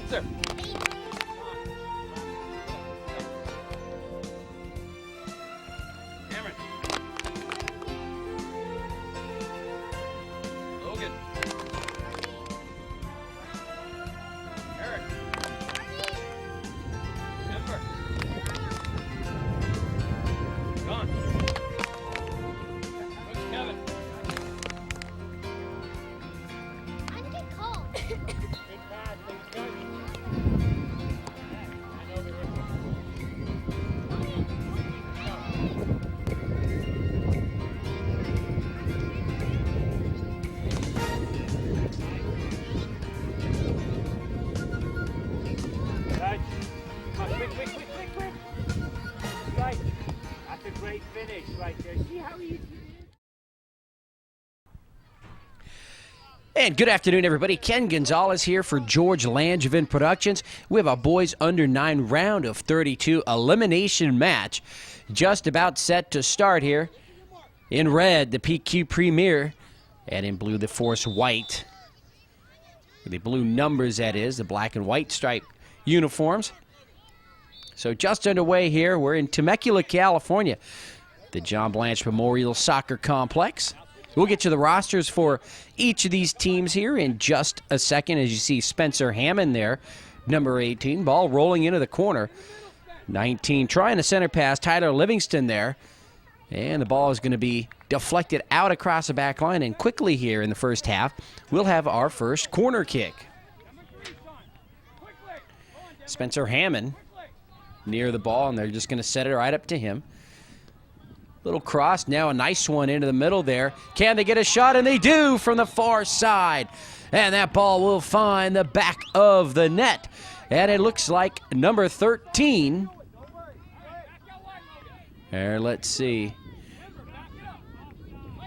Spencer. Cameron. Logan. Eric. Denver. Gone. Kevin. I'm getting cold. Right. Come on, quick. Right. That's a great finish right there. See how easy it is? And good afternoon, everybody. Ken Gonzalez here for George Langevin Productions. We have a boys under 9 round of 32 elimination match just about set to start here. In red, the PQ Premier, and in blue, the Force White. The blue numbers, that is, the black and white striped uniforms. So just underway here, we're in Temecula, California, the John Blanche Memorial Soccer Complex. We'll get you the rosters for each of these teams here in just a second. As you see Spencer Hammond there, number 18, ball rolling into the corner. 19 trying a center pass, Tyler Livingston there. And the ball is going to be deflected out across the back line. And quickly here in the first half, we'll have our first corner kick. Spencer Hammond near the ball, and they're just going to set it right up to him. Little cross, now a nice one into the middle there. Can they get a shot? And they do from the far side. And that ball will find the back of the net. And it looks like number 13. There, let's see.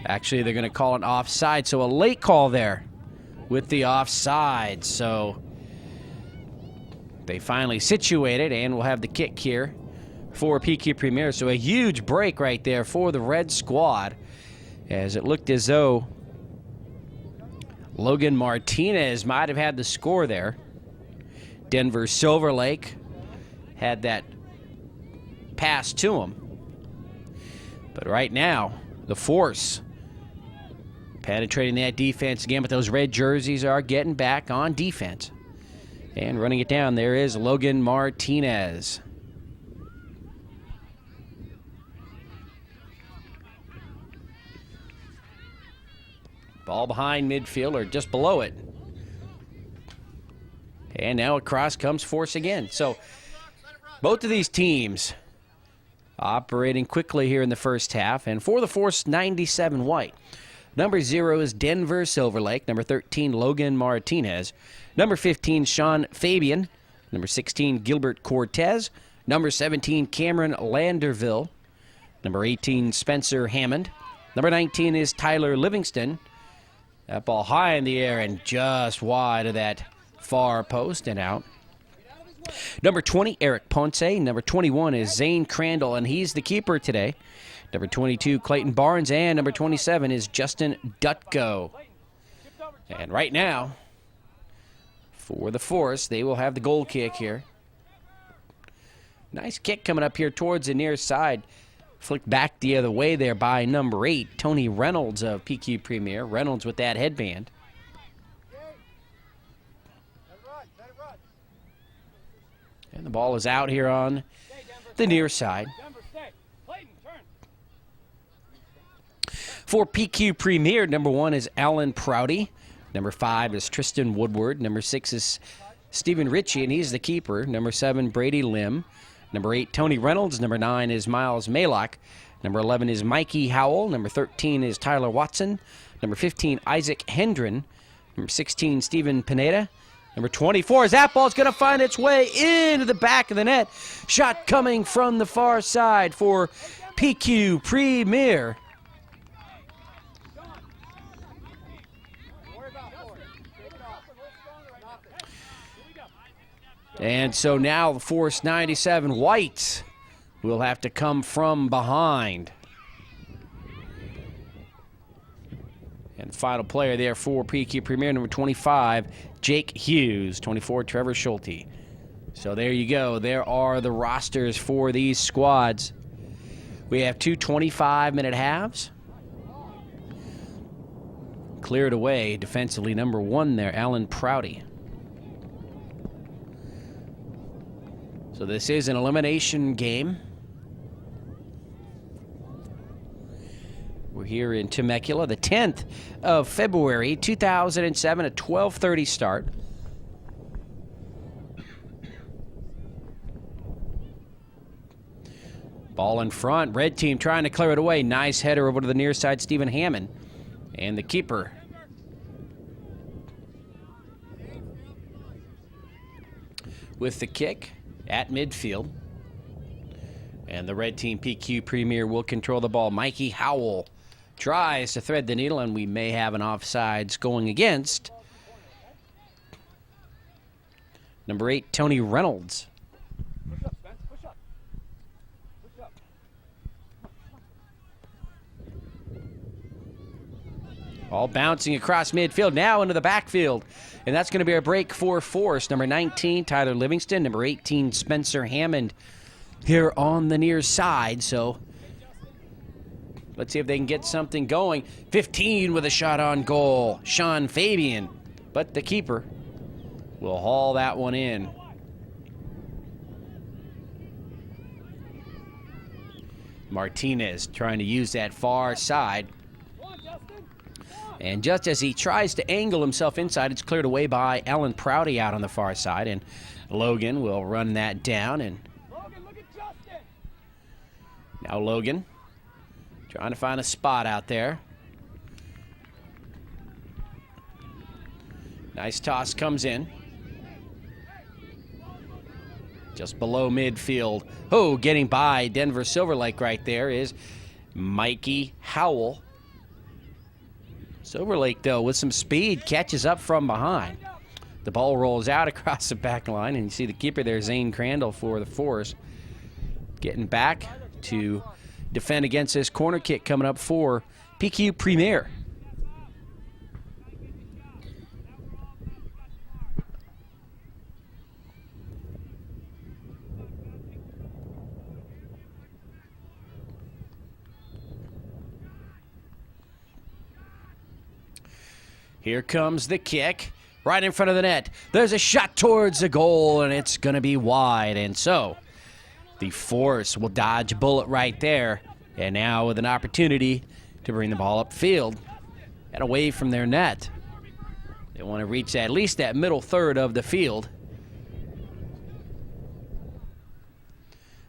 Actually, they're going to call an offside, so a late call there with the offside. So they finally situated, and we'll have the kick here for PQ Premier. So a huge break right there for the red squad, as it looked as though Logan Martinez might have had the score there. Denver Silver Lake had that pass to him. But right now, the Force penetrating that defense again, but those red jerseys are getting back on defense. And running it down, there is Logan Martinez. Ball behind midfield, or just below it. And now across comes Force again. So both of these teams operating quickly here in the first half. And for the Force, 97 white. Number 0 is Denver Silver Lake. Number 13, Logan Martinez. Number 15, Sean Fabian. Number 16, Gilbert Cortez. Number 17, Cameron Landerville. Number 18, Spencer Hammond. Number 19 is Tyler Livingston. That ball high in the air and just wide of that far post and out. Number 20, Eric Ponce. Number 21 is Zane Crandall, and he's the keeper today. Number 22, Clayton Barnes, and number 27 is Justin Dutko. And right now, for the Force, they will have the goal kick here. Nice kick coming up here towards the near side. Flicked back the other way there by number 8, Tony Reynolds of PQ Premier. Reynolds with that headband. And the ball is out here on the near side. For PQ Premier, number 1 is Alan Prouty. Number 5 is Tristan Woodward. Number 6 is Stephen Ritchie, and he's the keeper. Number 7, Brady Lim. Number 8, Tony Reynolds. Number 9 is Miles Malock. Number 11 is Mikey Howell. Number 13 is Tyler Watson. Number 15, Isaac Hendren. Number 16, Stephen Pineda. Number 24 is that ball's going to find its way into the back of the net. Shot coming from the far side for PQ Premier. And so now the Force 97 Whites will have to come from behind. And the final player there for PQ Premier, number 25, Jake Hughes. 24, Trevor Schulte. So there you go. There are the rosters for these squads. We have two 25-minute halves. Cleared away defensively, number 1 there, Alan Prouty. So this is an elimination game. We're here in Temecula, the 10th of February, 2007, a 12:30 start. Ball in front, red team trying to clear it away. Nice header over to the near side, Stephen Hammond. And the keeper. With the kick at midfield. And the red team PQ Premier will control the ball. Mikey Howell tries to thread the needle, and we may have an offsides going against number 8, Tony Reynolds. Push up, Spence. Push up. Push up. All bouncing across midfield, now into the backfield. And that's going to be a break for Force. Number 19, Tyler Livingston. Number 18, Spencer Hammond here on the near side. So let's see if they can get something going. 15 with a shot on goal, Sean Fabian. But the keeper will haul that one in. Martinez trying to use that far side. And just as he tries to angle himself inside, it's cleared away by Alan Prouty out on the far side. And Logan will run that down. And now Logan trying to find a spot out there. Nice toss comes in. Just below midfield. Oh, getting by Denver Silver Lake right there is Mikey Howell. Silver Lake, though, with some speed, catches up from behind. The ball rolls out across the back line, and you see the keeper there, Zane Crandall, for the Force, getting back to defend against this corner kick coming up for PQ Premier. Here comes the kick, right in front of the net. There's a shot towards the goal, and it's going to be wide. And so the Force will dodge a bullet right there. And now with an opportunity to bring the ball upfield and away from their net. They want to reach at least that middle third of the field.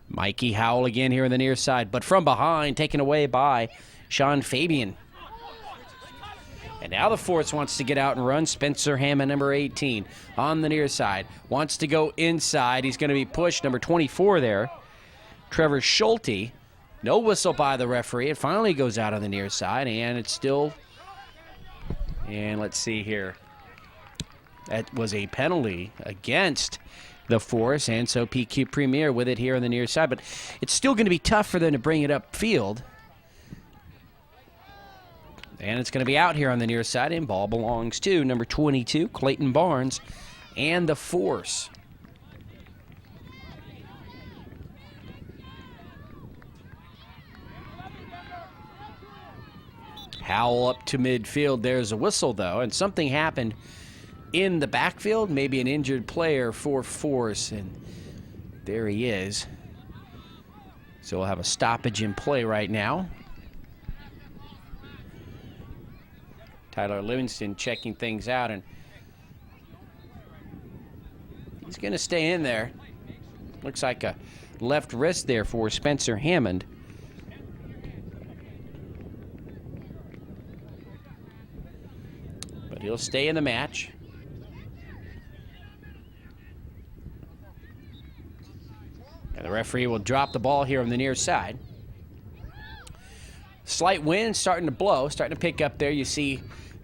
Mikey Howell again here on the near side, but from behind, taken away by Sean Fabian. And now the Force wants to get out and run. Spencer Hammond, number 18, on the near side. Wants to go inside. He's going to be pushed, number 24 there. Trevor Schulte. No whistle by the referee. It finally goes out on the near side, and it's still... And let's see here. That was a penalty against the Force, and so PQ Premier with it here on the near side. But it's still going to be tough for them to bring it upfield. And it's going to be out here on the near side, and ball belongs to number 22, Clayton Barnes, and the Force. Howell up to midfield. There's a whistle, though, and something happened in the backfield. Maybe an injured player for Force, and there he is. So we'll have a stoppage in play right now. Tyler Livingston checking things out, and he's going to stay in there. Looks like a left wrist there for Spencer Hammond. But he'll stay in the match. And the referee will drop the ball here on the near side. Slight wind starting to blow, starting to pick up there. You see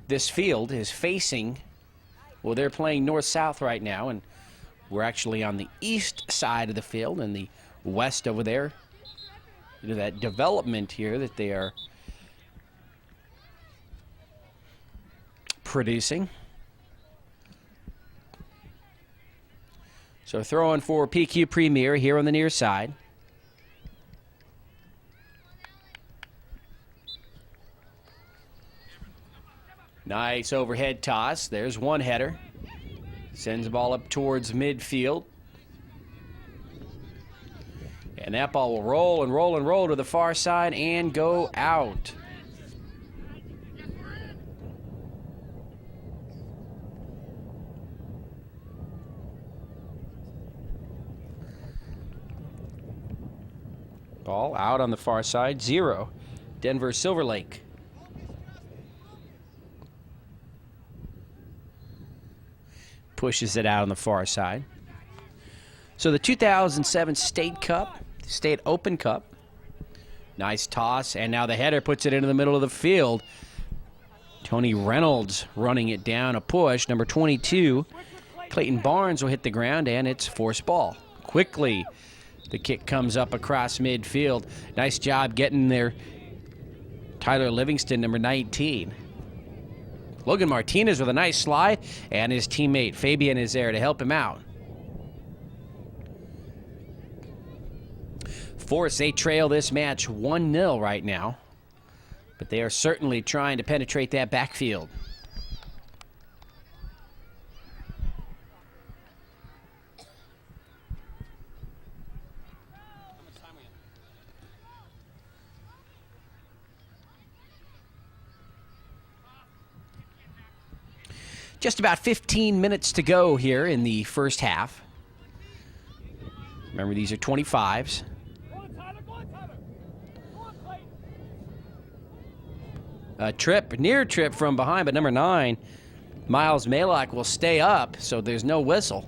this field is facing, well, they're playing north-south right now, and we're actually on the east side of the field, and the west over there. You know, that development here that they are producing. So throwing for PQ Premier here on the near side. Nice overhead toss. There's one header. Sends the ball up towards midfield. And that ball will roll and roll and roll to the far side and go out. Ball out on the far side, 0. Denver Silver Lake. Pushes it out on the far side. So the 2007 State Cup, State Open Cup. Nice toss, and now the header puts it into the middle of the field. Tony Reynolds running it down, a push. Number 22, Clayton Barnes will hit the ground, and it's forced ball. Quickly, the kick comes up across midfield. Nice job getting there. Tyler Livingston, number 19. Logan Martinez with a nice slide, and his teammate Fabian is there to help him out. Force, they trail this match 1-0 right now, but they are certainly trying to penetrate that backfield. Just about 15 minutes to go here in the first half. Remember, these are 25s. A near trip from behind, but number 9, Miles Malock, will stay up, so there's no whistle.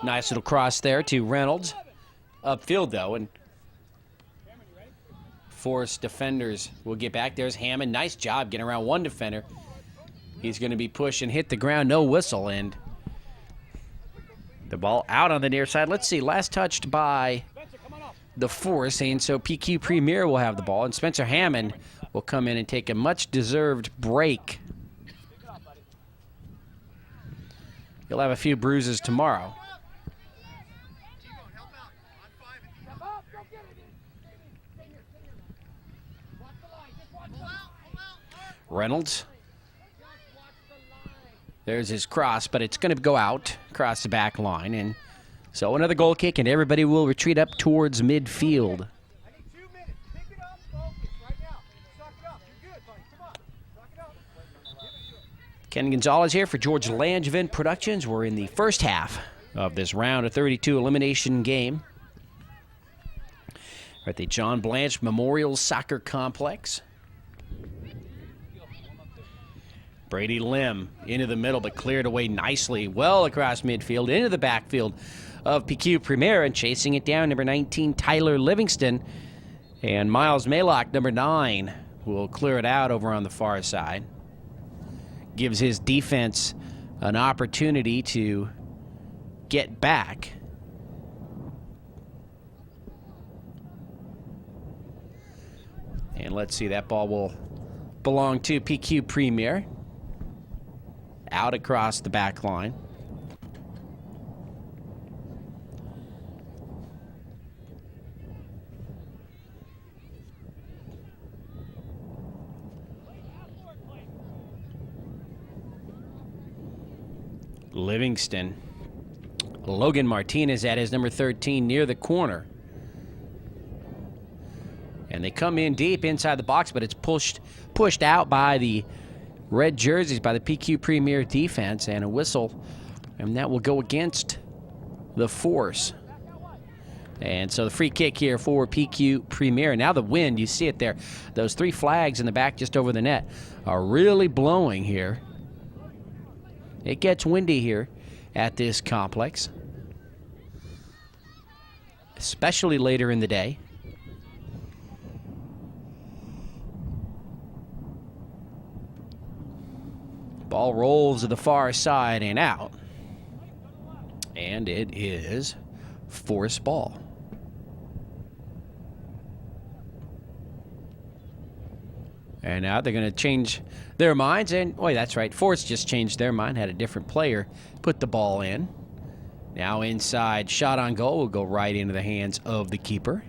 Nice little cross there to Reynolds. Upfield, though, and Force defenders will get back. There's Hammond. Nice job getting around one defender. He's going to be pushed and hit the ground. No whistle, and the ball out on the near side. Let's see. Last touched by the Force, and so PQ Premier will have the ball, and Spencer Hammond will come in and take a much-deserved break. He'll have a few bruises tomorrow. Reynolds. There's his cross, but it's going to go out across the back line. And so another goal kick, and everybody will retreat up towards midfield. Ken Gonzalez here for George Langevin Productions. We're in the first half of this round of 32 elimination game at the John Blanche Memorial Soccer Complex. Brady Lim into the middle, but cleared away nicely, well across midfield, into the backfield of PQ Premier, and chasing it down, number 19, Tyler Livingston. And Miles Malock, number 9, will clear it out over on the far side. Gives his defense an opportunity to get back. And let's see, that ball will belong to PQ Premier. Out across the back line. Livingston. Logan Martinez at his number 13 near the corner. And they come in deep inside the box, but it's pushed out by the red jerseys, by the PQ Premier defense, and a whistle, and that will go against the Force. And so the free kick here for PQ Premier. Now the wind, you see it there. Those 3 flags in the back just over the net are really blowing here. It gets windy here at this complex, especially later in the day. Ball rolls to the far side and out. And it is forced ball. And now they're going to change their minds. And, boy, that's right. Forest just changed their mind, had a different player put the ball in. Now inside, shot on goal will go right into the hands of the keeper.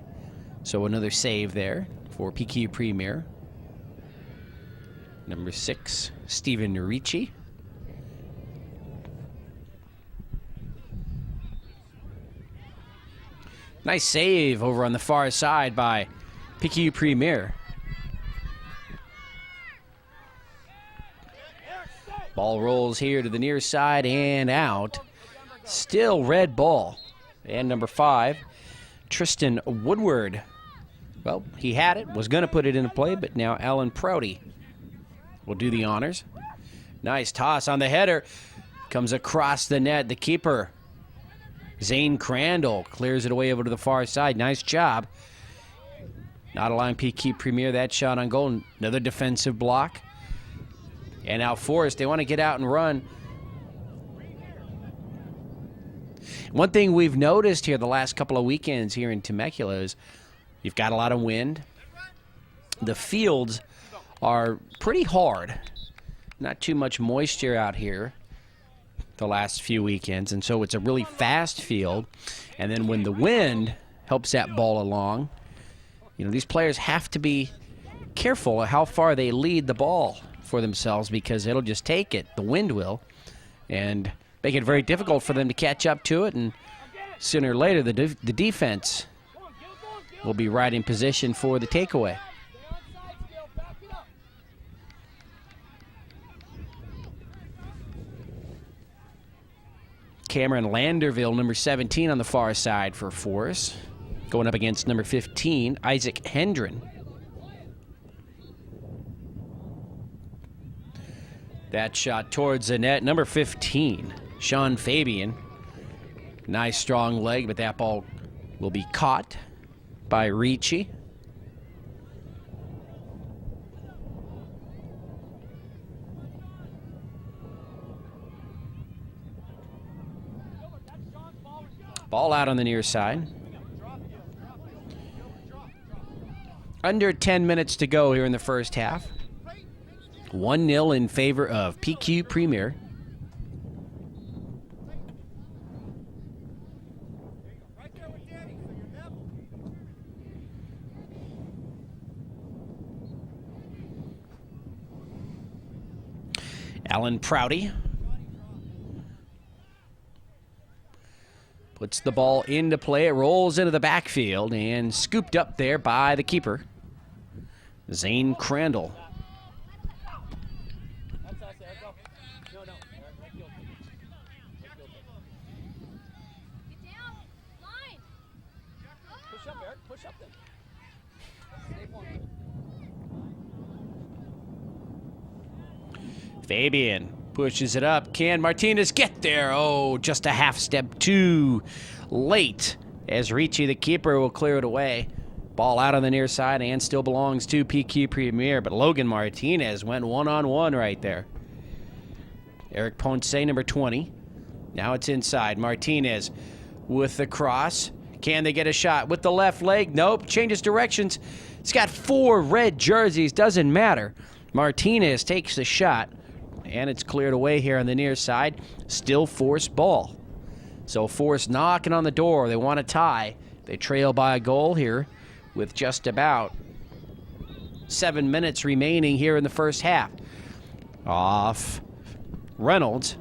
So another save there for PQ Premier. Number 6, Steven Ricci. Nice save over on the far side by PQ Premier. Ball rolls here to the near side and out. Still red ball. And number 5, Tristan Woodward. Well, he had it, was going to put it into play, but now Alan Prouty will do the honors. Nice toss on the header. Comes across the net. The keeper, Zane Crandall, clears it away over to the far side. Nice job. Not allowing PQ Premier that shot on goal. Another defensive block. And now Forest, they want to get out and run. One thing we've noticed here the last couple of weekends here in Temecula is you've got a lot of wind. The fields are pretty hard. Not too much moisture out here the last few weekends, and so it's a really fast field. And then when the wind helps that ball along, these players have to be careful of how far they lead the ball for themselves, because it'll just take it, the wind will, and make it very difficult for them to catch up to it, and sooner or later the defense will be right in position for the takeaway. Cameron Landerville, number 17 on the far side for Forest, going up against number 15, Isaac Hendren. That shot towards the net. Number 15, Sean Fabian. Nice strong leg, but that ball will be caught by Ricci. Ball out on the near side. Under 10 minutes to go here in the first half. 1-0 in favor of PQ Premier. Alan Prouty puts the ball into play. It rolls into the backfield and scooped up there by the keeper, Zane Crandall. Fabian pushes it up. Can Martinez get there? Oh, just a half step too late, as Ricci, the keeper, will clear it away. Ball out on the near side and still belongs to PQ Premier, but Logan Martinez went one-on-one right there. Eric Ponce, number 20. Now it's inside. Martinez with the cross. Can they get a shot with the left leg? Nope. Changes directions. It's got 4 red jerseys. Doesn't matter. Martinez takes the shot, and it's cleared away here on the near side. Still Forest ball. So Forest knocking on the door. They want to tie. They trail by a goal here with just about 7 minutes remaining here in the first half. Off Reynolds.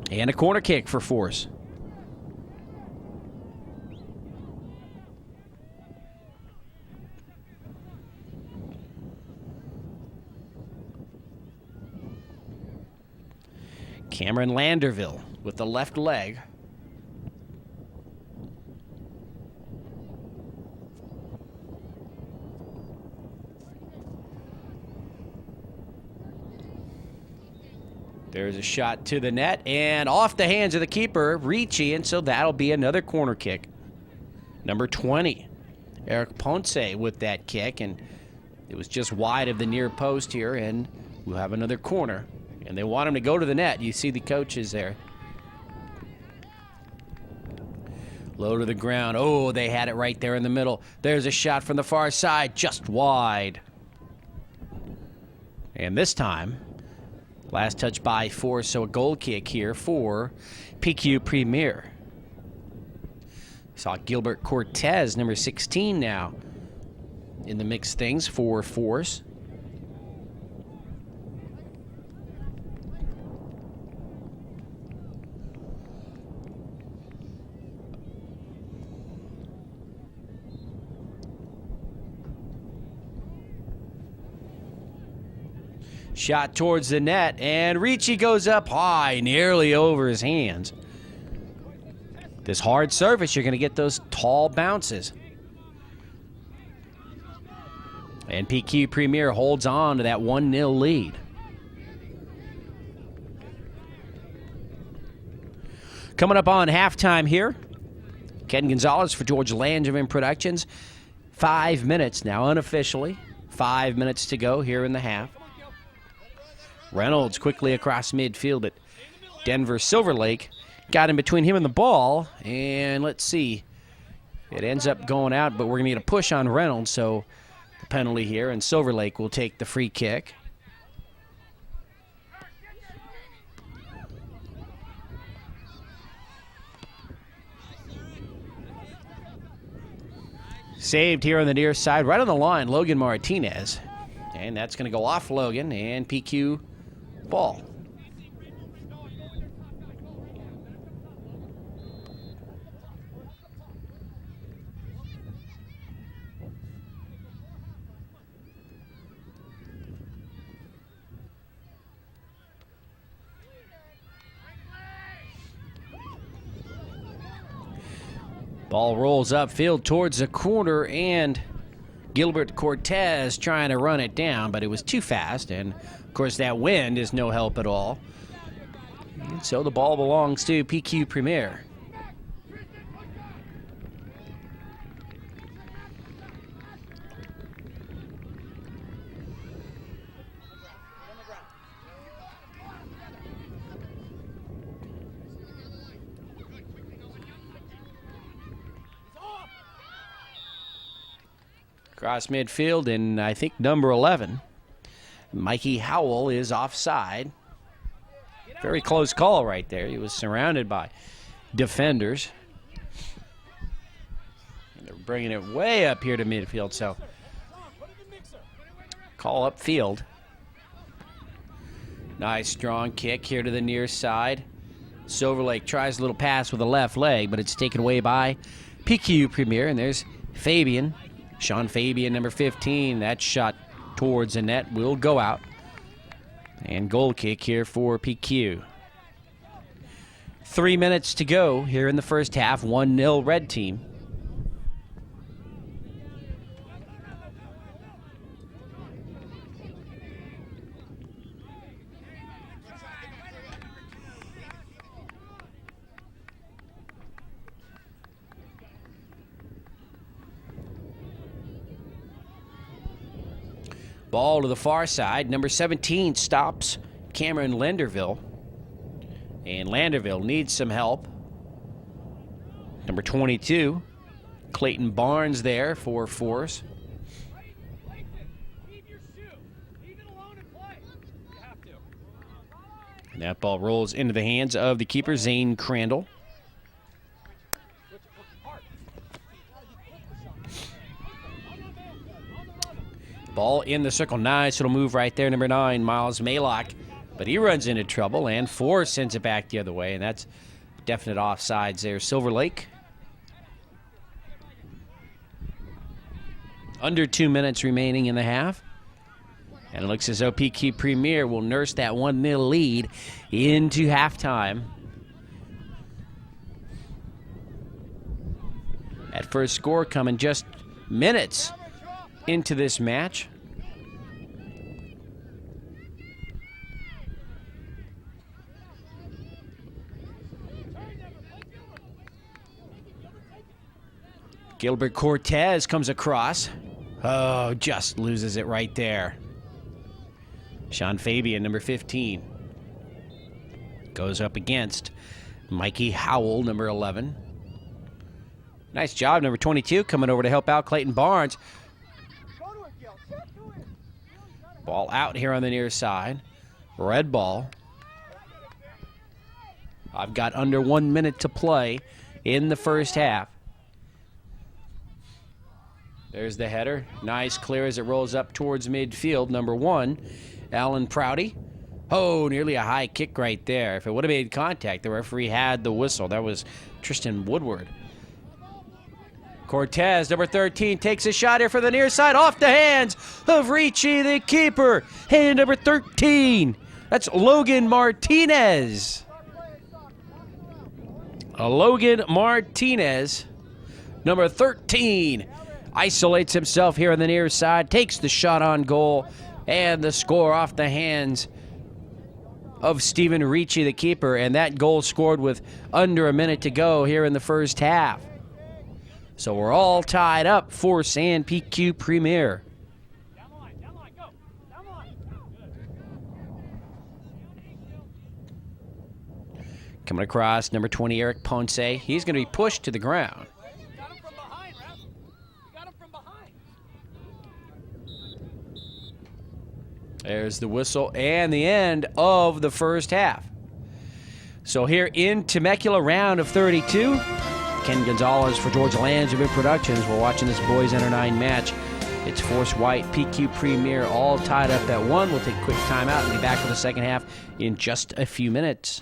And a corner kick for Forest. Cameron Landerville with the left leg. There's a shot to the net and off the hands of the keeper, Ricci, and so that'll be another corner kick. Number 20, Eric Ponce with that kick, and it was just wide of the near post here, and we'll have another corner. And they want him to go to the net. You see the coaches there. Low to the ground. Oh, they had it right there in the middle. There's a shot from the far side, just wide. And this time, last touch by Force, so a goal kick here for PQ Premier. Saw Gilbert Cortez, number 16 now, in the mix things for Force. Shot towards the net, and Ricci goes up high, nearly over his hands. This hard surface, you're going to get those tall bounces. And PQ Premier holds on to that 1-0 lead. Coming up on halftime here, Ken Gonzalez for George Langevin Productions. 5 minutes now, unofficially. 5 minutes to go here in the half. Reynolds quickly across midfield, but Denver Silver Lake got in between him and the ball, and let's see. It ends up going out, but we're going to get a push on Reynolds, so the penalty here, and Silver Lake will take the free kick. Saved here on the near side, right on the line, Logan Martinez. And that's going to go off Logan, and PQ ball. Ball rolls upfield towards the corner, and Gilbert Cortez trying to run it down, but it was too fast, and of course that wind is no help at all. And so the ball belongs to PQ Premier. Across midfield, and I think number 11, Mikey Howell, is offside. Very close call right there. He was surrounded by defenders. And they're bringing it way up here to midfield, so call upfield. Nice strong kick here to the near side. Silver Lake tries a little pass with the left leg, but it's taken away by PQ Premier, and there's Fabian. Sean Fabian, number 15, that shot towards the net will go out. And goal kick here for PQ. 3 minutes to go here in the first half, 1-0 red team. Ball to the far side. Number 17 stops Cameron Landerville. And Landerville needs some help. Number 22, Clayton Barnes there for Force. And that ball rolls into the hands of the keeper, Zane Crandall. Ball in the circle, nice little move right there, number 9, Miles Maylock. But he runs into trouble, and Force sends it back the other way, and that's definite offsides there. Silver Lake. Under 2 minutes remaining in the half. And it looks as though PQ Premier will nurse that 1-0 lead into halftime. That first score coming just minutes into this match. Gilbert Cortez comes across. Oh, just loses it right there. Sean Fabian, number 15, goes up against Mikey Howell, number 11. Nice job, number 22, coming over to help out Clayton Barnes. Ball out here on the near side. Red ball. I've got under 1 minute to play in the first half. There's the header. Nice clear as it rolls up towards midfield. Number 1, Alan Prouty. Oh, nearly a high kick right there. If it would have made contact, the referee had the whistle. That was Tristan Woodward. Cortez, number 13, takes a shot here for the near side. Off the hands of Ricci, the keeper. Hand number 13. That's Logan Martinez. Logan Martinez, number 13, isolates himself here on the near side, takes the shot on goal, and the score off the hands of Stephen Ricci, the keeper, and that goal scored with under a minute to go here in the first half. So we're all tied up for San PQ Premier. Coming across, number 20, Eric Ponce. He's going to be pushed to the ground. Got him from behind, Ref. You got him from behind. There's the whistle and the end of the first half. So here in Temecula, round of 32, Ken Gonzalez for George Langevin Productions. We're watching this boys under 9 match. It's Force White, PQ Premier, all tied up at 1. We'll take a quick timeout and be back for the second half in just a few minutes.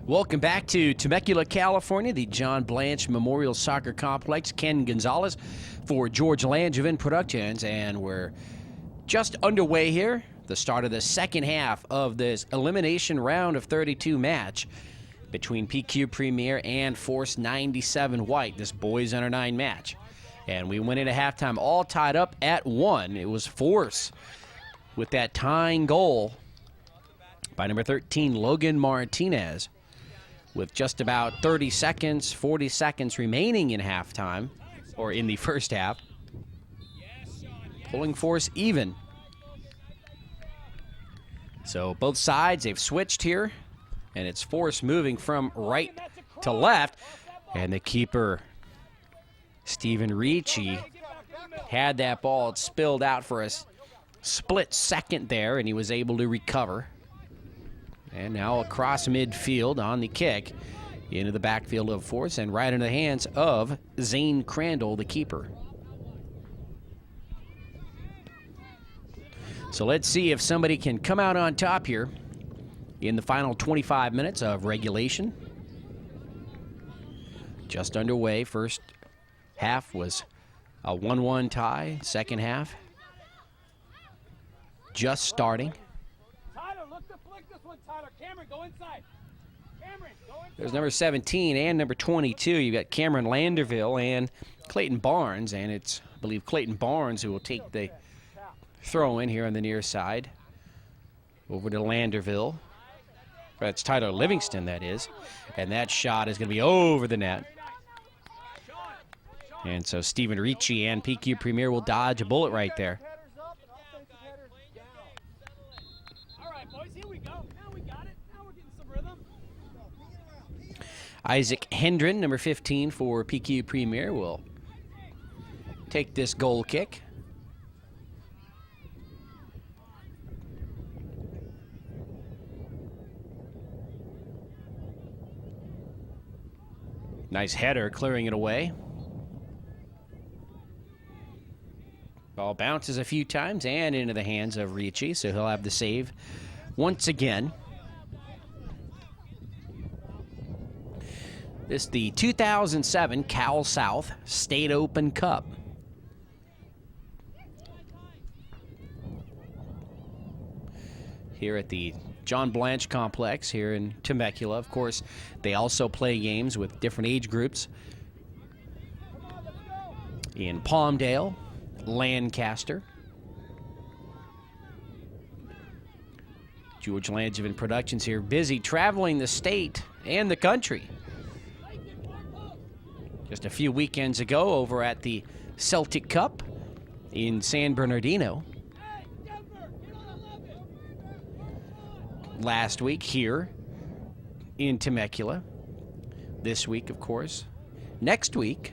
Welcome back to Temecula, California, the John Blanche Memorial Soccer Complex. Ken Gonzalez for George Langevin Productions, and we're just underway here. The start of the second half of this elimination round of 32 match between PQ Premier and Force 97 White, this boys under 9 match. And we went into halftime all tied up at 1. It was Force with that tying goal by number 13, Logan Martinez, with just about 30 seconds, 40 seconds remaining in halftime, or in the first half. Pulling Force even. So both sides, they've switched here, and it's Force moving from right to left. And the keeper, Stephen Ricci, had that ball. It spilled out for a split second there, and he was able to recover. And now across midfield on the kick into the backfield of Force and right into the hands of Zane Crandall, the keeper. So let's see if somebody can come out on top here in the final 25 minutes of regulation. Just underway. First half was a 1-1 tie. Second half just starting. Cameron, go inside. Cameron, go inside. There's number 17 and number 22. You've got Cameron Landerville and Clayton Barnes, and it's, I believe, Clayton Barnes who will take the throw in here on the near side. Over to Landerville. That's Tyler Livingston, that is. And that shot is going to be over the net. And so Stephen Ricci and PQ Premier will dodge a bullet right there. Isaac Hendren, number 15 for PQ Premier, will take this goal kick. Nice header, clearing it away. Ball bounces a few times and into the hands of Ricci, so he'll have the save once again. This is the 2007 Cal South State Open Cup. Here at the John Blanche Complex here in Temecula. Of course, they also play games with different age groups in Palmdale, Lancaster. George Langevin Productions here, busy traveling the state and the country. Just a few weekends ago over at the Celtic Cup in San Bernardino. Last week here in Temecula. This week, of course. Next week,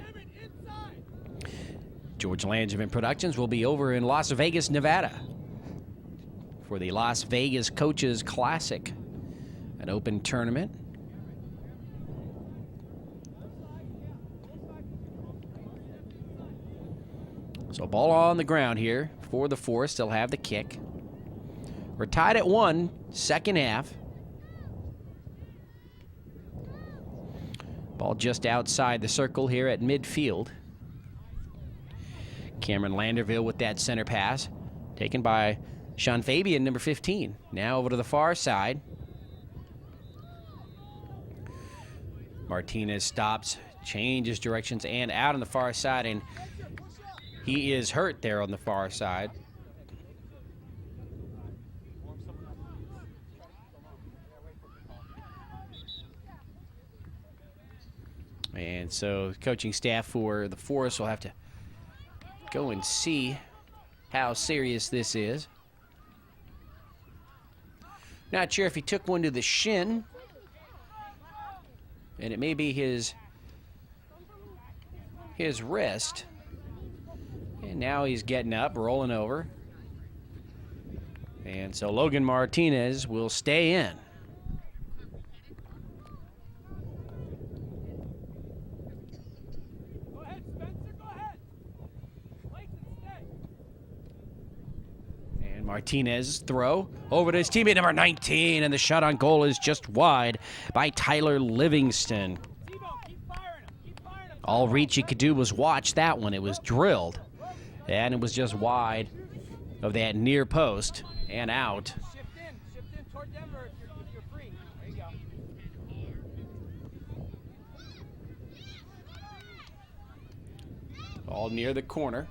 George Langevin Productions will be over in Las Vegas, Nevada for the Las Vegas Coaches Classic, an open tournament. So ball on the ground here for the Forest. They'll have the kick. We're tied at 1, second half. Ball just outside the circle here at midfield. Cameron Landerville with that center pass, taken by Sean Fabian, number 15. Now over to the far side. Martinez stops, changes directions, and out on the far side, and he is hurt there on the far side. And so the coaching staff for the Forest will have to go and see how serious this is. Not sure if he took one to the shin, and it may be his wrist. And now he's getting up, rolling over. And so Logan Martinez will stay in. Go ahead, Spencer, go ahead. Layton, stay. And Martinez throw over to his teammate number 19, and the shot on goal is just wide by Tyler Livingston. T-Bone, keep firing him. Keep firing him. All Ricci could do was watch that one. It was drilled, and it was just wide of that near post and out. Shift in toward Denver if you're free. There you go. All near the corner.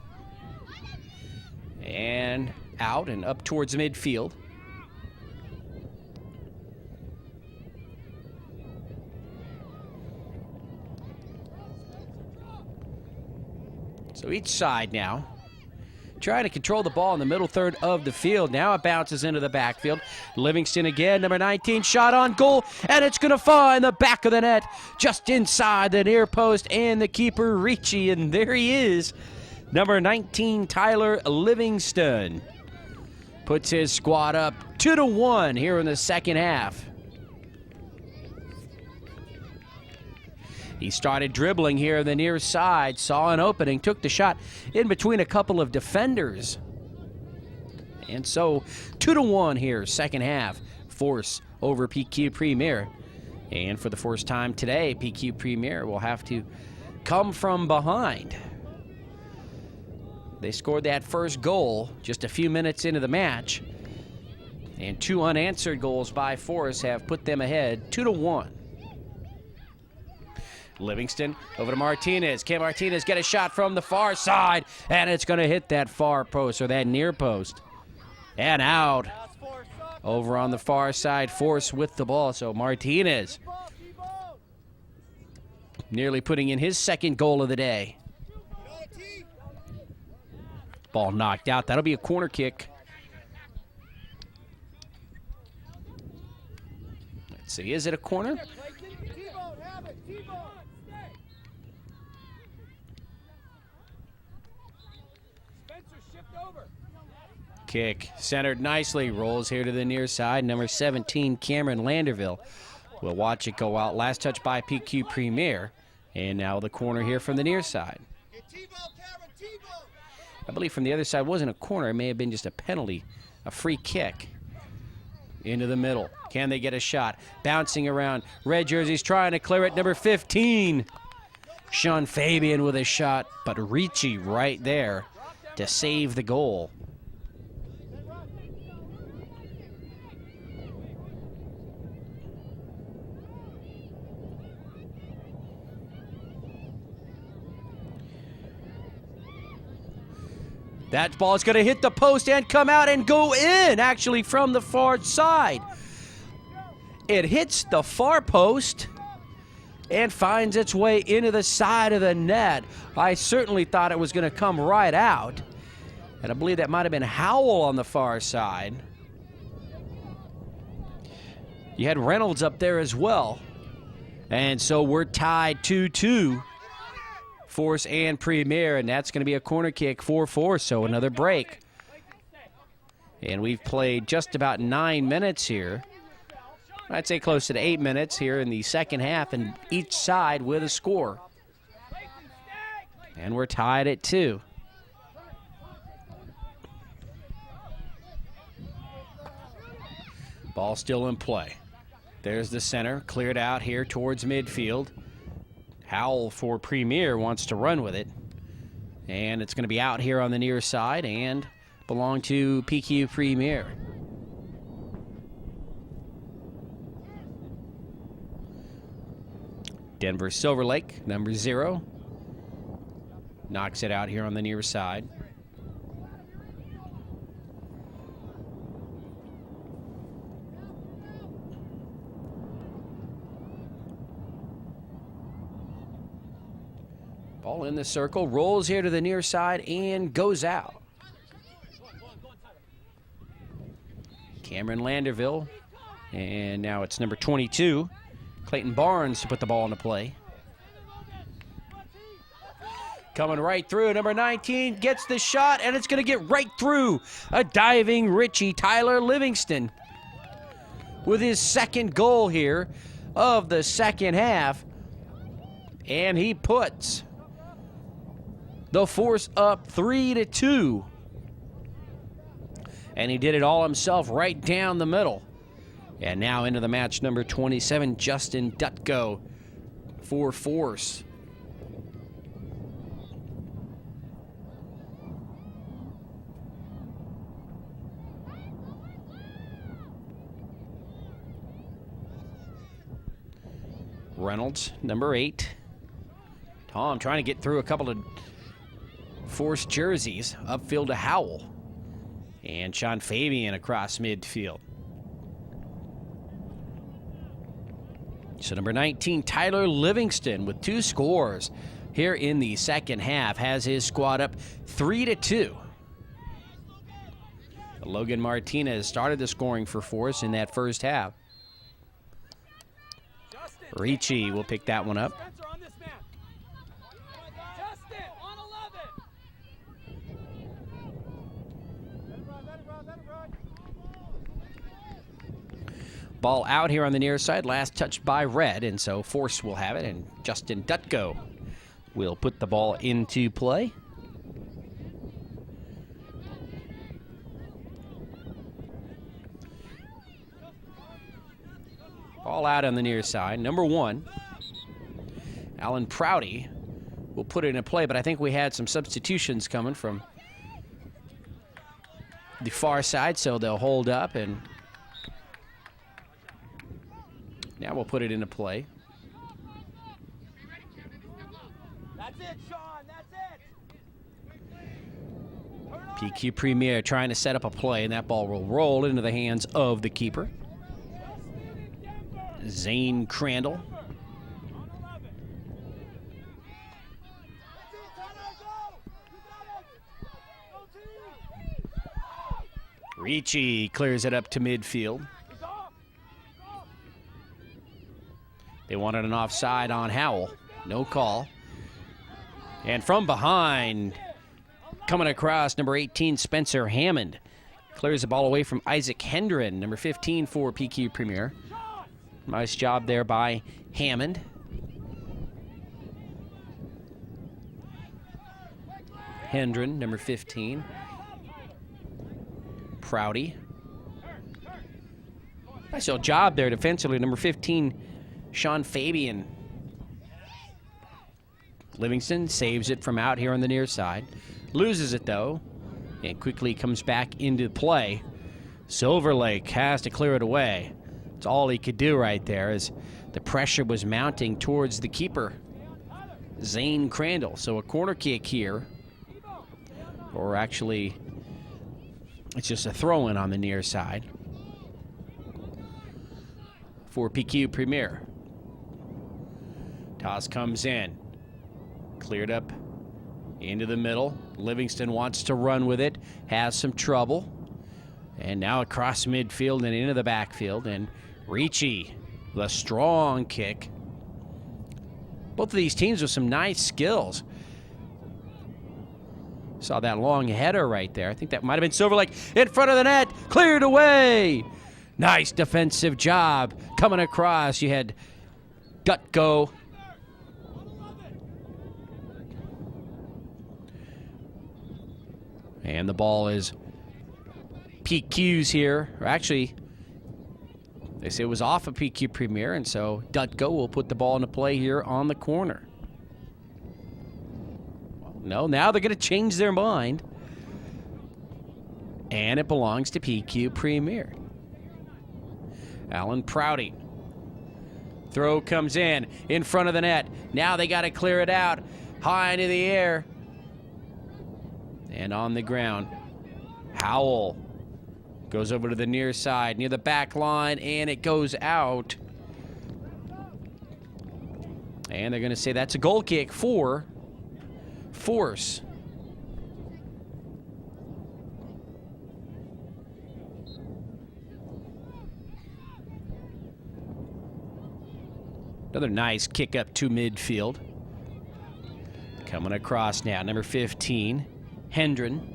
And out and up towards midfield. So each side now trying to control the ball in the middle third of the field. Now it bounces into the backfield. Livingston again, number 19, shot on goal, and it's going to find the back of the net just inside the near post and the keeper, Ricci, and there he is. Number 19, Tyler Livingston puts his squad up 2-1 here in the second half. He started dribbling here on the near side, saw an opening, took the shot in between a couple of defenders. And so 2-1 here, second half, Force over PQ Premier. And for the first time today, PQ Premier will have to come from behind. They scored that first goal just a few minutes into the match. And 2 unanswered goals by Force have put them ahead 2-1. Livingston over to Martinez. Can Martinez get a shot from the far side? And it's going to hit that far post, or that near post. And out. Over on the far side, Force with the ball. So Martinez nearly putting in his second goal of the day. Ball knocked out. That'll be a corner kick. Let's see. Is it a corner? Kick centered nicely, rolls here to the near side. Number 17, Cameron Landerville will watch it go out. Last touch by PQ Premier. And now the corner here from the near side. I believe from the other side wasn't a corner. It may have been just a penalty, a free kick. Into the middle. Can they get a shot? Bouncing around. Red jerseys trying to clear it. Number 15, Sean Fabian with a shot, but Ricci right there to save the goal. That ball is going to hit the post and come out and go in, actually, from the far side. It hits the far post and finds its way into the side of the net. I certainly thought it was going to come right out. And I believe that might have been Howell on the far side. You had Reynolds up there as well. And so we're tied 2-2. Force and Premier, and that's going to be a corner kick for Force, so another break. And we've played just about 9 minutes here. I'd say close to 8 minutes here in the second half, and each side with a score. And we're tied at 2. Ball still in play. There's the center, cleared out here towards midfield. Howell for Premier wants to run with it. And it's going to be out here on the near side and belong to PQ Premier. Denver Silver Lake, number 0. Knocks it out here on the near side. Ball in the circle, rolls here to the near side and goes out. Cameron Landerville, and now it's number 22, Clayton Barnes, to put the ball into play. Coming right through, number 19 gets the shot, and it's going to get right through a diving Richie, Tyler Livingston, with his second goal here of the second half. And he puts the Force up 3-2. And he did it all himself right down the middle. And now into the match, number 27, Justin Dutko for Force. Reynolds, number 8. Tom trying to get through a couple of Force jerseys. Upfield to Howell. And Sean Fabian across midfield. So number 19, Tyler Livingston, with 2 scores here in the second half, has his squad up 3-2. Logan Martinez started the scoring for Force in that first half. Ricci will pick that one up. Ball out here on the near side, last touched by Red, and so Force will have it, and Justin Dutko will put the ball into play. Ball out on the near side. Number 1, Alan Prouty will put it in play, but I think we had some substitutions coming from the far side, so they'll hold up, and now we'll put it into play. That's it, Sean. That's it. PQ Premier trying to set up a play, and that ball will roll into the hands of the keeper, Zane Crandall. Ricci clears it up to midfield. They wanted an offside on Howell. No call. And from behind, coming across, number 18, Spencer Hammond. Clears the ball away from Isaac Hendren, number 15 for PQ Premier. Nice job there by Hammond. Hendren, number 15. Prouty. Nice little job there defensively, number 15, Sean Fabian. Livingston saves it from out here on the near side. Loses it, though, and quickly comes back into play. Silver Lake has to clear it away. It's all he could do right there as the pressure was mounting towards the keeper, Zane Crandall. So a corner kick here Or actually, it's just a throw-in on the near side for PQ Premier. Toss comes in. Cleared up into the middle. Livingston wants to run with it. Has some trouble. And now across midfield and into the backfield. And Ricci, the strong kick. Both of these teams with some nice skills. Saw that long header right there. I think that might have been Silver Lake in front of the net. Cleared away. Nice defensive job. Coming across, you had Dutko. And the ball is PQ's here. Or actually, they say it was off of PQ Premier, and so Dutko will put the ball into play here on the corner. Well, no, now they're going to change their mind. And it belongs to PQ Premier. Alan Prouty. Throw comes in front of the net. Now they got to clear it out. High into the air. And on the ground, Howell goes over to the near side, near the back line, and it goes out. And they're going to say that's a goal kick for Force. Another nice kick up to midfield. Coming across now, number 15. Hendren.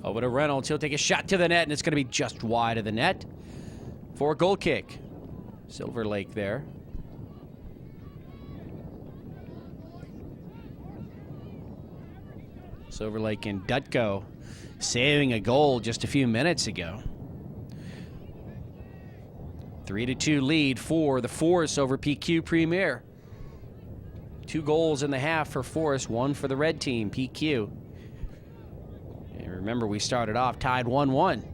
Over to Reynolds. He'll take a shot to the net, and it's going to be just wide of the net for a goal kick. Silver Lake there. Silver Lake and Dutko saving a goal just a few minutes ago. 3-2 lead for the Force over PQ Premier. 2 goals in the half for Force, 1 for the red team, PQ. And remember, we started off tied 1-1.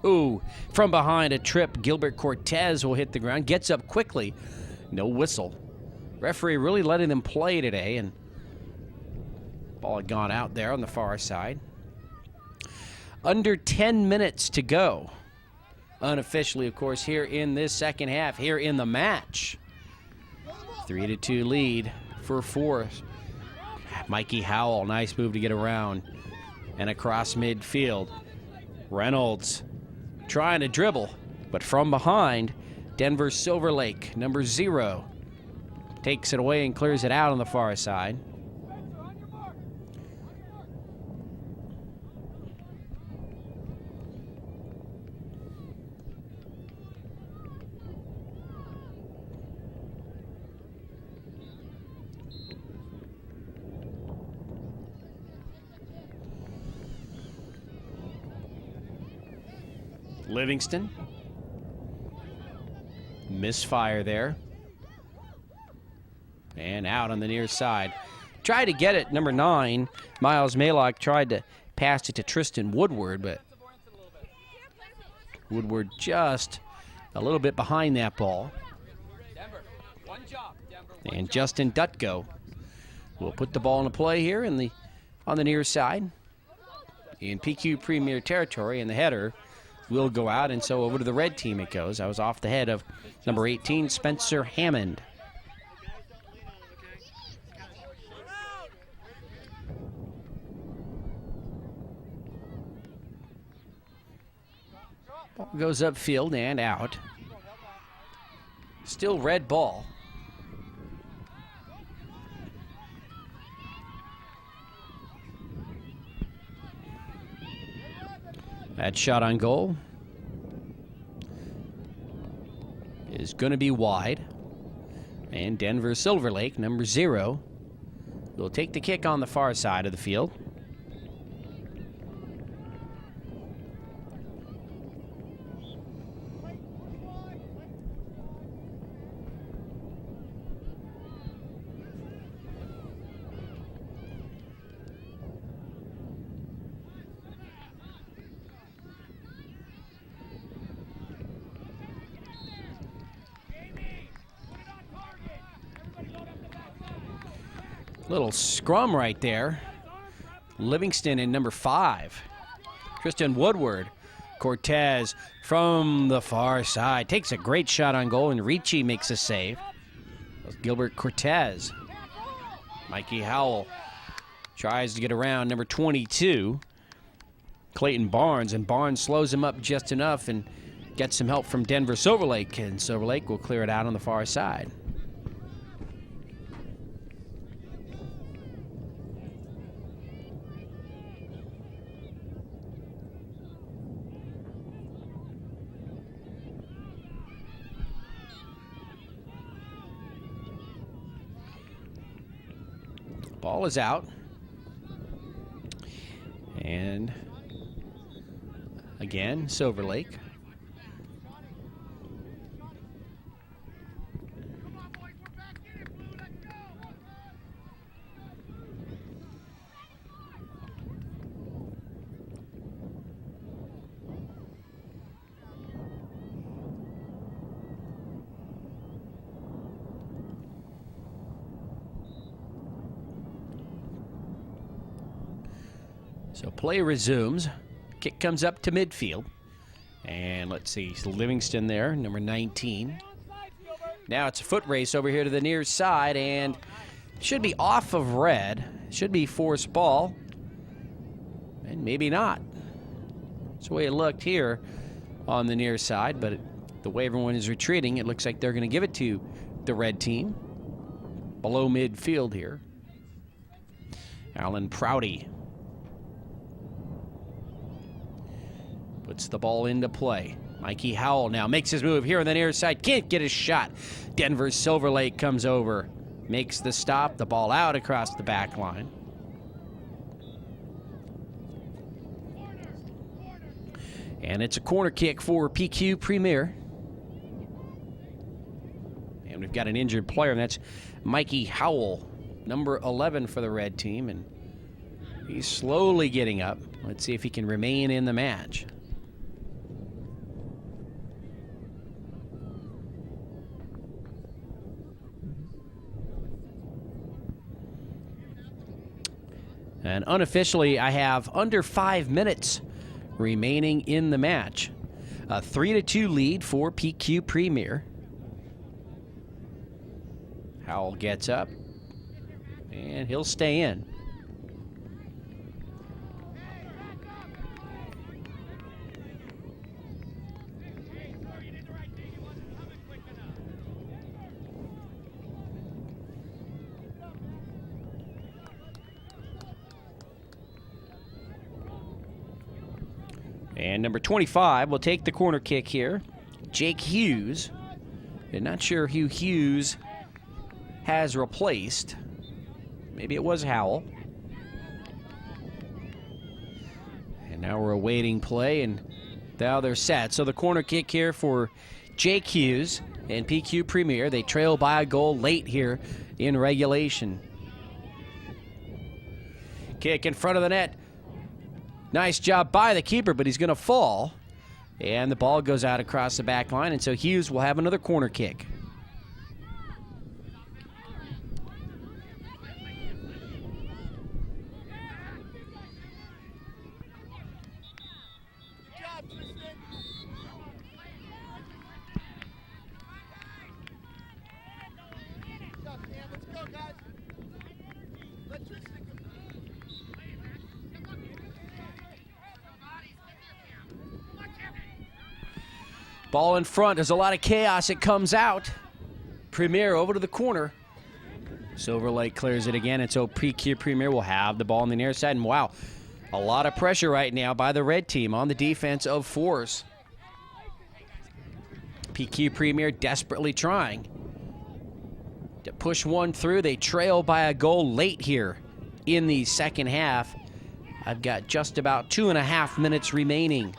Ooh, from behind a trip, Gilbert Cortez will hit the ground, gets up quickly. No whistle. Referee really letting them play today, and ball had gone out there on the far side. Under 10 minutes to go. Unofficially, of course, here in this second half, here in the match. 3-2 lead for Force. Mikey Howell, nice move to get around and across midfield. Reynolds trying to dribble, but from behind, Denver Silver Lake, number 0, takes it away and clears it out on the far side. Livingston. Misfire there. And out on the near side. Tried to get it, number 9. Miles Maylock tried to pass it to Tristan Woodward, but Woodward just a little bit behind that ball. And Justin Dutko will put the ball into play here on the near side in PQ Premier territory, and the header will go out, and so over to the red team it goes. I was off the head of number 18, Spencer Hammond. Ball goes upfield and out. Still red ball. That shot on goal is going to be wide. And Denver Silver Lake, number 0, will take the kick on the far side of the field. Little scrum right there. Livingston in number 5. Tristan Woodward. Cortez from the far side takes a great shot on goal, and Ricci makes a save. That's Gilbert Cortez. Mikey Howell tries to get around number 22, Clayton Barnes, and Barnes slows him up just enough and gets some help from Denver Silverlake, and Silverlake will clear it out on the far side. Ball is out. And again, Silver Lake. So play resumes. Kick comes up to midfield. And let's see, Livingston there, number 19. Now it's a foot race over here to the near side, and should be off of red. Should be forced ball. And maybe not. That's the way it looked here on the near side, but the way everyone is retreating, it looks like they're going to give it to the red team. Below midfield here. Alan Prouty puts the ball into play. Mikey Howell now makes his move here on the near side. Can't get his shot. Denver Silver Lake comes over. Makes the stop. The ball out across the back line. And it's a corner kick for PQ Premier. And we've got an injured player, and that's Mikey Howell, number 11 for the red team. And he's slowly getting up. Let's see if he can remain in the match. And unofficially, I have under 5 minutes remaining in the match. A 3-2 lead for PQ Premier. Howell gets up, and he'll stay in. And number 25 will take the corner kick here. Jake Hughes. I'm not sure who Hughes has replaced. Maybe it was Howell. And now we're awaiting play, and now they're set. So the corner kick here for Jake Hughes and PQ Premier. They trail by a goal late here in regulation. Kick in front of the net. Nice job by the keeper, but he's going to fall. And the ball goes out across the back line, and so Hughes will have another corner kick. Ball in front. There's a lot of chaos. It comes out. Premier over to the corner. Silver Lake clears it again, and so PQ Premier will have the ball on the near side. And wow, a lot of pressure right now by the red team on the defense of Force. PQ Premier desperately trying to push one through. They trail by a goal late here in the second half. I've got just about 2.5 minutes remaining.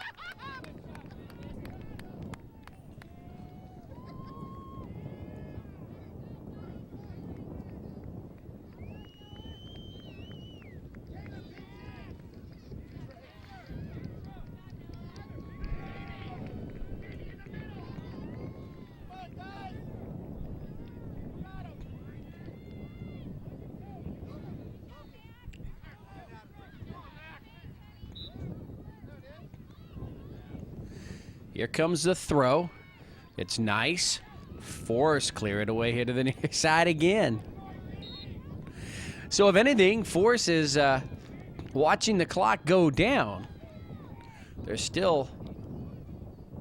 Here comes the throw. It's nice. Force clear it away here to the near side again. So if anything, Force is watching the clock go down. They're still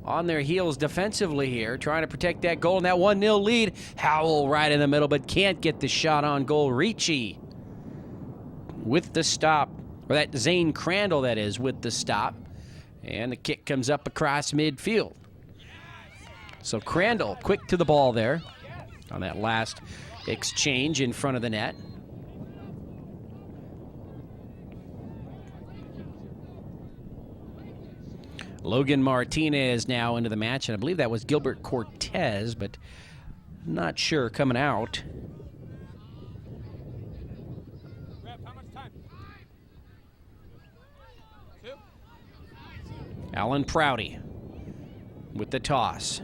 on their heels defensively here, trying to protect that goal and that 1-0 lead. Howell right in the middle, but can't get the shot on goal. Ricci with the stop, or that Zane Crandall, that is, with the stop. And the kick comes up across midfield. So Crandall quick to the ball there on that last exchange in front of the net. Logan Martinez now into the match, and I believe that was Gilbert Cortez, but not sure coming out. Rep, how much time? 2? Alan Prouty with the toss.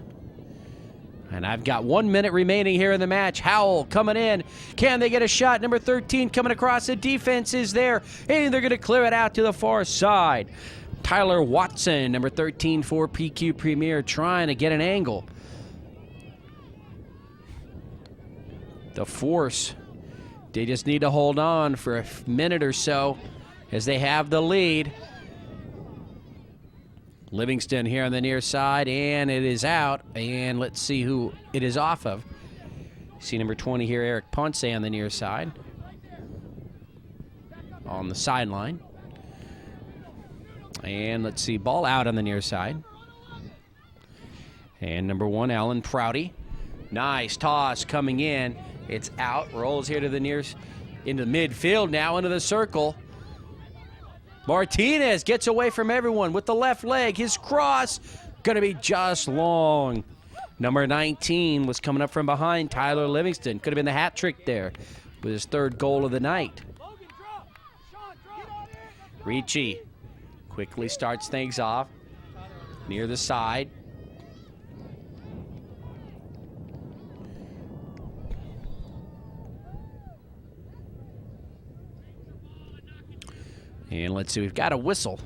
And I've got 1 minute remaining here in the match. Howell coming in. Can they get a shot? Number 13 coming across. The defense is there, and they're going to clear it out to the far side. Tyler Watson, number 13 for PQ Premier, trying to get an angle. The Force, they just need to hold on for a minute or so as they have the lead. Livingston here on the near side, and it is out. And let's see who it is off of. See number 20 here, Eric Ponce on the near side. On the sideline. And let's see, ball out on the near side. And number 1, Alan Prouty. Nice toss coming in. It's out, rolls here to the into midfield now, into the circle. Martinez gets away from everyone with the left leg. His cross going to be just long. Number 19 was coming up from behind, Tyler Livingston. Could have been the hat trick there with his 3rd goal of the night. Ricci quickly starts things off near the side. And let's see, we've got a whistle.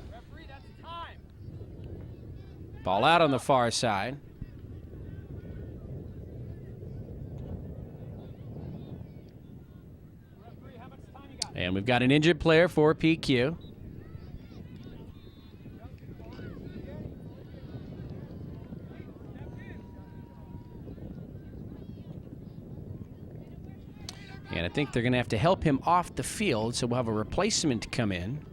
Ball out on the far side. And we've got an injured player for PQ. And I think they're going to have to help him off the field, so we'll have a replacement come in.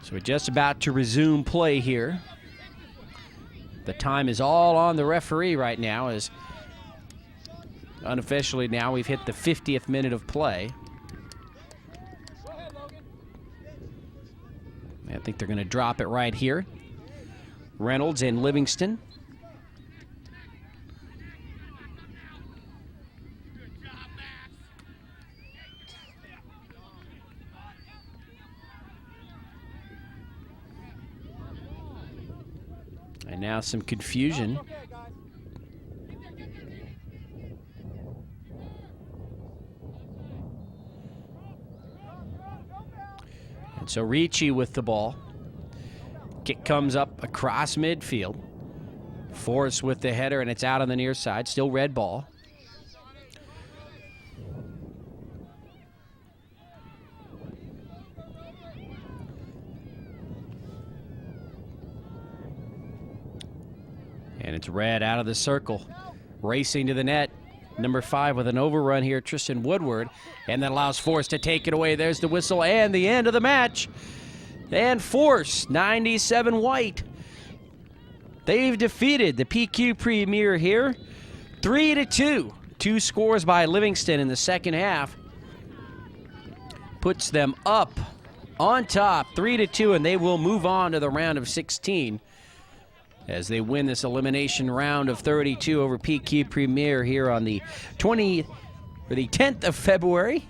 So we're just about to resume play here. The time is all on the referee right now, as unofficially now we've hit the 50th minute of play. I think they're going to drop it right here. Reynolds and Livingston. And now some confusion. And so Ricci with the ball. Kick comes up across midfield. Force with the header, and it's out on the near side. Still red ball. And it's red out of the circle. Racing to the net. Number 5 with an overrun here, Tristan Woodward. And that allows Force to take it away. There's the whistle and the end of the match. And Force, 97 white. They've defeated the PQ Premier here, 3-2. 2 scores by Livingston in the second half. Puts them up on top, 3-2, and they will move on to the round of 16 as they win this elimination round of 32 over PQ Premier here on the 10th of February.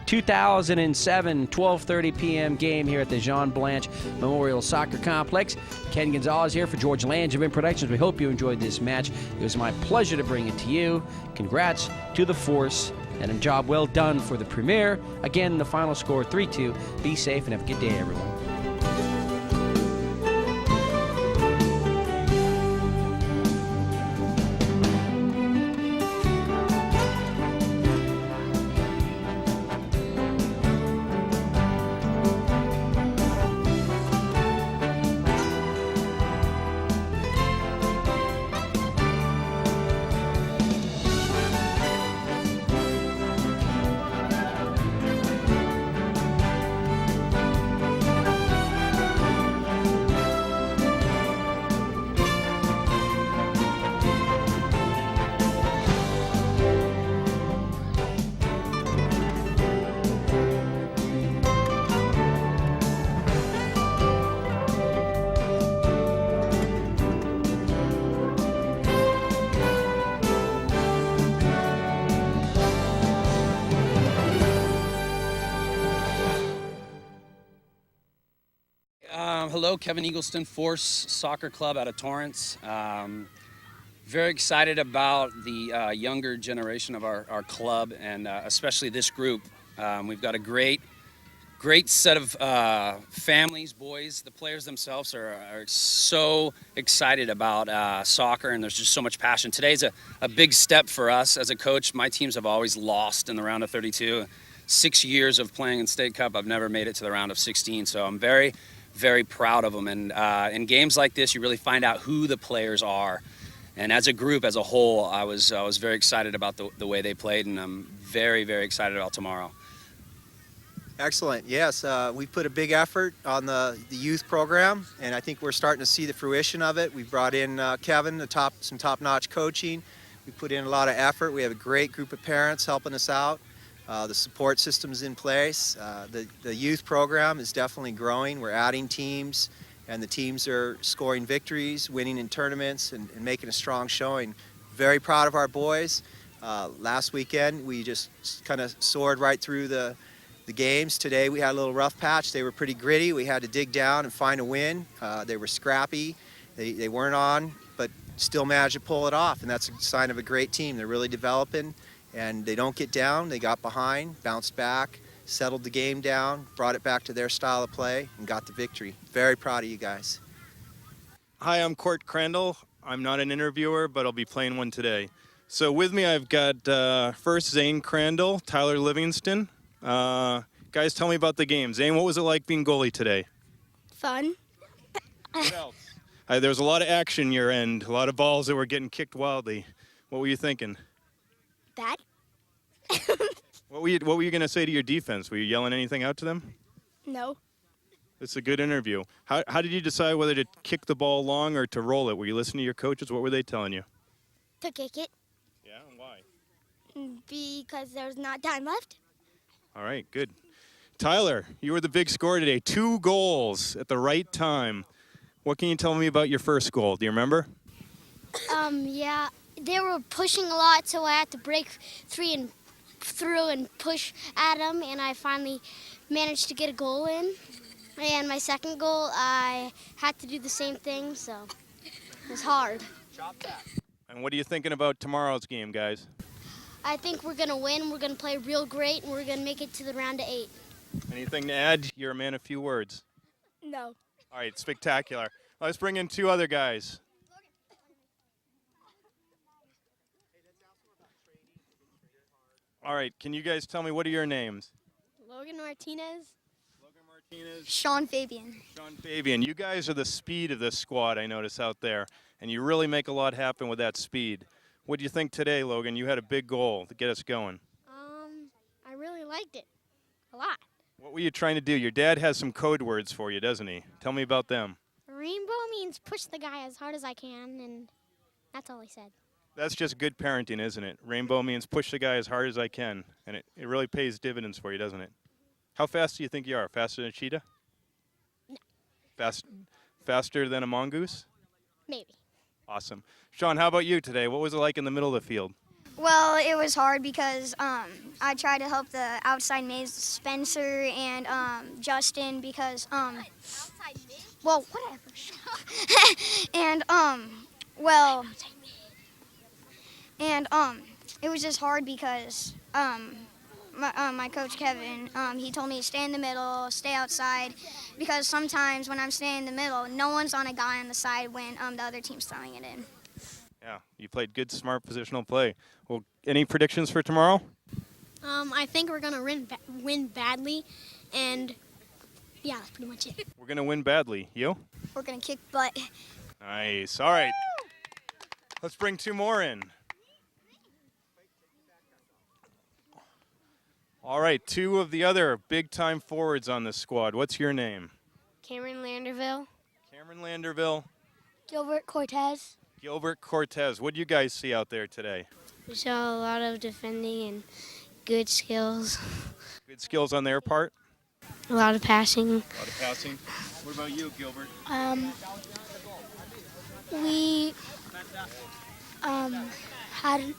2007 12:30 p.m. game here at the Jean Blanche Memorial Soccer Complex. Ken Gonzalez here for George Langevin Productions. We hope you enjoyed this match. It was my pleasure to bring it to you. Congrats to the Force and a job well done for the Premier. Again, the final score 3-2. Be safe and have a good day, everyone. Hello, Kevin Eagleston, Force Soccer Club out of Torrance. Very excited about the younger generation of our club, and especially this group. We've got a great set of families, boys. The players themselves are so excited about soccer, and there's just so much passion. Today's a big step for us as a coach. My teams have always lost in the round of 32. 6 years of playing in State Cup, I've never made it to the round of 16, so I'm very proud of them. And in games like this, you really find out who the players are. And as a group, as a whole, I was very excited about the way they played, and I'm very excited about tomorrow. Excellent. Yes, we put a big effort on the youth program, and I think we're starting to see the fruition of it. We brought in Kevin, some top-notch coaching. We put in a lot of effort. We have a great group of parents helping us out. The support system's in place. The youth program is definitely growing. We're adding teams, and the teams are scoring victories, winning in tournaments, and making a strong showing. Very proud of our boys. Last weekend, we just kind of soared right through the games. Today, we had a little rough patch. They were pretty gritty. We had to dig down and find a win. They were scrappy. They weren't on, but still managed to pull it off, and that's a sign of a great team. They're really developing. And they don't get down. They got behind, bounced back, settled the game down, brought it back to their style of play, and got the victory. Very proud of you guys. Hi, I'm Court Crandall. I'm not an interviewer, but I'll be playing one today. So with me, I've got first Zane Crandall, Tyler Livingston. Guys, tell me about the game. Zane, what was it like being goalie today? Fun. What else? There was a lot of action your end, a lot of balls that were getting kicked wildly. What were you thinking? Bad. What were you going to say to your defense? Were you yelling anything out to them? No. It's a good interview. How did you decide whether to kick the ball long or to roll it? Were you listening to your coaches? What were they telling you? To kick it. Yeah, and why? Because there's not time left. All right, good. Tyler, you were the big scorer today. 2 goals at the right time. What can you tell me about your first goal? Do you remember? Yeah. They were pushing a lot, so I had to break through and push at them, and I finally managed to get a goal in. And my second goal, I had to do the same thing, so it was hard. And what are you thinking about tomorrow's game, guys? I think we're going to win, we're going to play real great, and we're going to make it to the round of 8. Anything to add? You're a man of few words. No. All right, spectacular. Let's bring in 2 other guys. All right, can you guys tell me what are your names? Logan Martinez. Logan Martinez. Sean Fabian. Sean Fabian. You guys are the speed of this squad, I notice out there, and you really make a lot happen with that speed. What do you think today, Logan? You had a big goal to get us going. I really liked it a lot. What were you trying to do? Your dad has some code words for you, doesn't he? Tell me about them. Rainbow means push the guy as hard as I can, and that's all he said. That's just good parenting, isn't it? Rainbow means push the guy as hard as I can, and it really pays dividends for you, doesn't it? How fast do you think you are? Faster than a cheetah? No. Faster than a mongoose? Maybe. Awesome. Sean, how about you today? What was it like in the middle of the field? Well, it was hard because I tried to help the outside mids, Spencer and Justin, because well, whatever. and it was just hard because my coach Kevin, he told me to stay in the middle, stay outside, because sometimes when I'm staying in the middle, no one's on a guy on the side when the other team's throwing it in. Yeah, you played good, smart positional play. Well, any predictions for tomorrow? I think we're gonna win badly, and yeah, that's pretty much it. We're going to win badly. You? We're gonna kick butt. Nice. All right. Let's bring 2 more in. All right, 2 of the other big-time forwards on this squad. What's your name? Cameron Landerville. Cameron Landerville. Gilbert Cortez. Gilbert Cortez. What do you guys see out there today? We saw a lot of defending and good skills. Good skills on their part? A lot of passing. A lot of passing. What about you, Gilbert? We had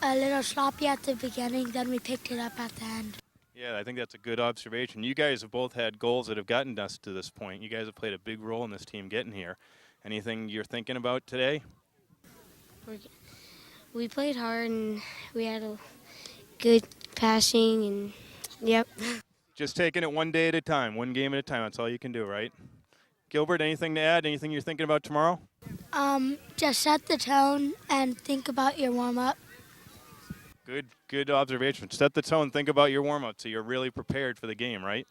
a little sloppy at the beginning, then we picked it up at the end. Yeah, I think that's a good observation. You guys have both had goals that have gotten us to this point. You guys have played a big role in this team getting here. Anything you're thinking about today? We played hard and we had a good passing and yep. Just taking it one day at a time, one game at a time. That's all you can do, right? Gilbert, anything to add? Anything you're thinking about tomorrow? Just set the tone and think about your warm-up. Good observation. Set the tone, think about your warm-up so you're really prepared for the game, right?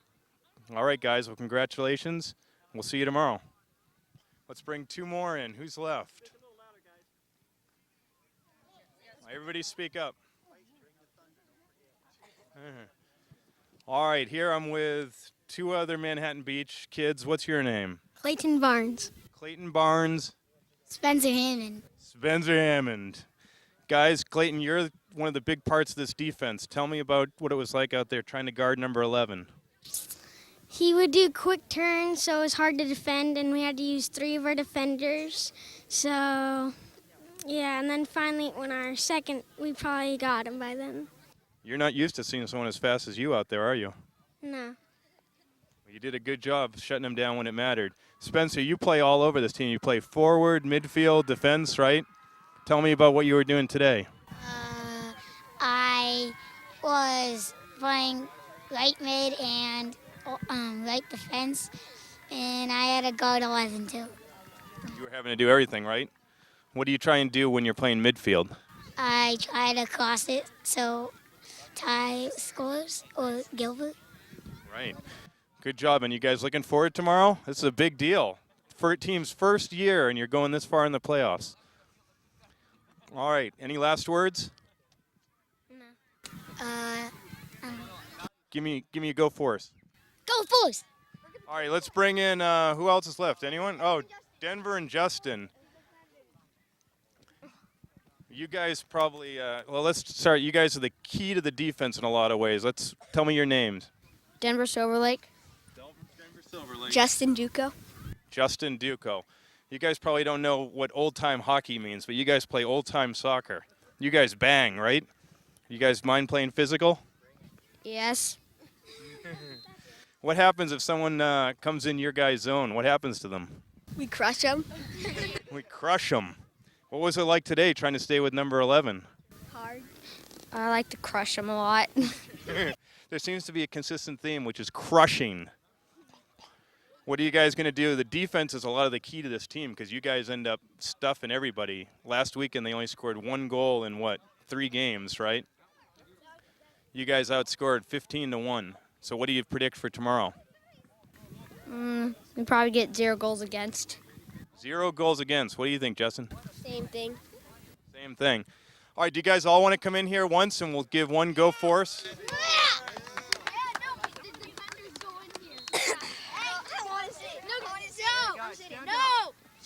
All right, guys, well, congratulations. We'll see you tomorrow. Let's bring 2 more in. Who's left? Everybody speak up. All right, here I'm with 2 other Manhattan Beach kids. What's your name? Clayton Barnes. Clayton Barnes. Spencer Hammond. Spencer Hammond. Guys, Clayton, you're one of the big parts of this defense. Tell me about what it was like out there trying to guard number 11. He would do quick turns, so it was hard to defend, and we had to use 3 of our defenders. So, yeah, and then finally, when our second, we probably got him by then. You're not used to seeing someone as fast as you out there, are you? No. You did a good job shutting them down when it mattered. Spencer, you play all over this team. You play forward, midfield, defense, right? Tell me about what you were doing today. I was playing right mid and right defense, and I had a guard 11 too. You were having to do everything, right? What do you try and do when you're playing midfield? I try to cross it so Ty scores or Gilbert. Right. Good job. And you guys looking forward tomorrow? This is a big deal. For a team's first year, and you're going this far in the playoffs. All right. Any last words? No. Give me a go Force. Go Force! All right, let's bring in, who else is left? Anyone? Oh, Denver and Justin. You guys probably, well, let's start. You guys are the key to the defense in a lot of ways. Tell me your names. Denver Silver Lake. Denver Silver Lake. Justin Duco. Justin Duco. You guys probably don't know what old-time hockey means, but you guys play old-time soccer. You guys bang, right? You guys mind playing physical? Yes. What happens if someone comes in your guys' zone? What happens to them? We crush them. We crush them. What was it like today trying to stay with number 11? Hard. I like to crush them a lot. There seems to be a consistent theme, which is crushing. What are you guys going to do? The defense is a lot of the key to this team because you guys end up stuffing everybody. Last weekend they only scored 1 goal in, 3 games, right? You guys outscored 15-1. So what do you predict for tomorrow? We probably get 0 goals against. 0 goals against. What do you think, Justin? Same thing. Same thing. All right, do you guys all want to come in here once and we'll give one go Force?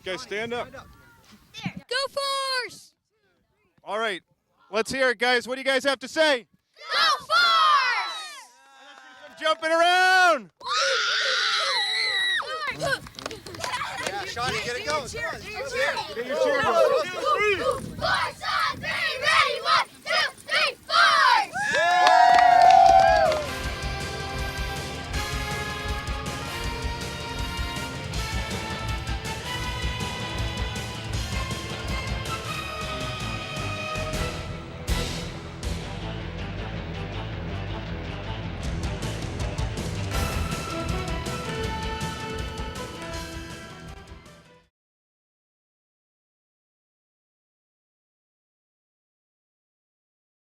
Guys, stand up. Go Force! All right, let's hear it, guys. What do you guys have to say? Go Force! Jumping around. Yeah, Shawnee, get it going. Get your cheer. Force!